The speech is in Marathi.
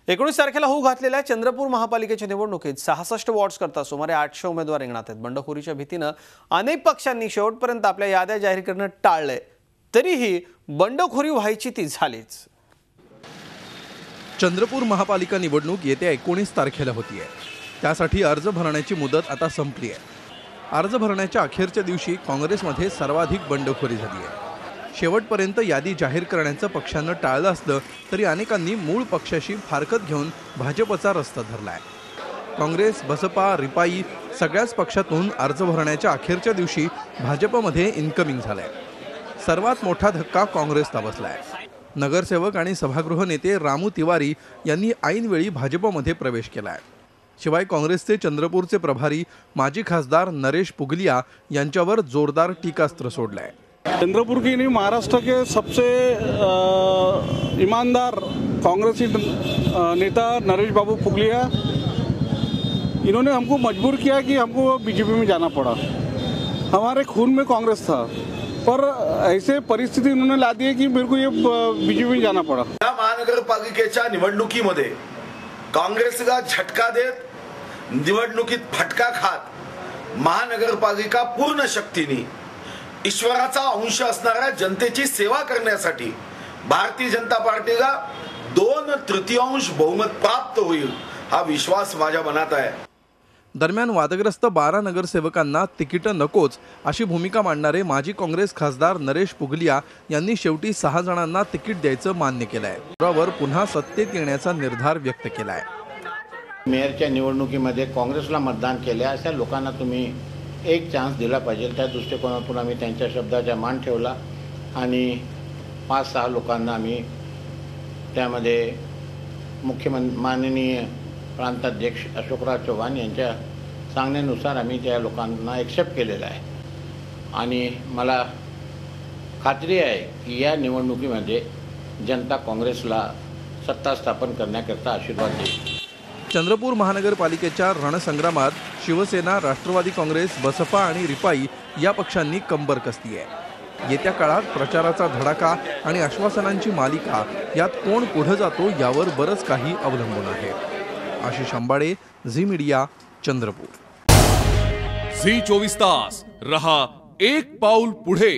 19 तारखेला होऊ घातलेल्या चंद्रपूर महापालिकेच्या निवडणुकीत 66 वॉर्ड्स करता सुमारे 800 उमेदवार रिंगणात आहेत। बंडखोरीच्या भीतीने अनेक पक्षांनी शेवटपर्यंत आपल्या याद्या जाहीर करणं टाळलंय, तरीही बंडखोरी व्हायची ती झालीच। चंद्रपूर महापालिका निवडणूक येत्या 19 तारखेला होतीये। त्यासाठी अर्ज भरण्याची मुदत आता संपली आहे। अर्ज भरण्याच्या अखेरच्या दिवशी काँग्रेसमध्ये सर्वाधिक बंडखोरी झाली आहे। शेवटपर्यंत यादी जाहीर करण्याचं पक्षानं टाळलं असलं तरी अनेकांनी मूळ पक्षाशी फारकत घेऊन भाजपचा रस्ता धरलाय। काँग्रेस, बसपा, रिपाई सगळ्याच पक्षातून अर्ज भरण्याच्या अखेरच्या दिवशी भाजपमध्ये इन्कमिंग झालंय। सर्वात मोठा धक्का काँग्रेसला बसलाय। नगरसेवक आणि सभागृह नेते रामू तिवारी यांनी ऐनवेळी भाजपमध्ये प्रवेश केलाय। शिवाय काँग्रेसचे चंद्रपूरचे प्रभारी माजी खासदार नरेश पुगलिया यांच्यावर जोरदार टीकास्त्र सोडलंय। चंद्रपुर की नहीं, महाराष्ट्र के सबसे ईमानदार कांग्रेसी नेता नरेश बाबू पुगलिया, इन्होंने हमको मजबूर किया कि हमको बीजेपी में जाना पड़ा। हमारे खून में कांग्रेस था, पर ऐसे परिस्थिति उन्होंने ला दी है कि मेरे को ये बीजेपी में जाना पड़ा। या महानगरपालिकेच्या निवडणुकीमध्ये काँग्रेसला झटका देत निवडणुकीत फटका खात महानगरपालिका पूर्ण शक्तीने ईश्वराचा अंश असणाऱ्या जनतेची सेवा करण्यासाठी भारतीय जनता पार्टीला 2/3 बहुमत प्राप्त होईल हा विश्वास माझ्या मनात आहे। दरम्यान वादग्रस्त 12 नगरसेवकांना तिकीट नकोच अशी भूमिका मांडणारे माजी काँग्रेस खासदार नरेश पुगलिया यांनी शेवटी 6 जणांना तिकीट द्यायचं मान्य केलंय। त्यावर पुन्हा सत्तेत येण्याचा निर्धार व्यक्त केलाय। मेयरच्या निवडणुकीमध्ये काँग्रेसला मतदान केले अशा लोकांना तुम्ही एक चान्स दिला पाहिजे, त्या दृष्टिकोनातून आम्ही त्यांच्या शब्दाचा मान ठेवला आणि 5-6 लोकांना आम्ही त्यामध्ये माननीय प्रांताध्यक्ष अशोकराव चव्हाण यांच्या सांगण्यानुसार आम्ही त्या लोकांना एक्सेप्ट केलेला आहे आणि मला खात्री आहे की या निवडणुकीमध्ये जनता काँग्रेसला सत्ता स्थापन करण्याकरता आशीर्वाद देईल। चंद्रपूर महानगरपालिकेच्या रणसंग्रामात शिवसेना, राष्ट्रवादी काँग्रेस, बसपा आणि रिपाई या पक्षांनी कंबर कसली आहे। येत्या काळात प्रचाराचा धडाका आणि आश्वासनांची मालिका यात कोण पुढे जातो यावर बरंच काही अवलंबून आहे। आशिष अंबाडे, झी मीडिया, चंद्रपूर। झी 24 तास रहा एक पाऊल पुढे।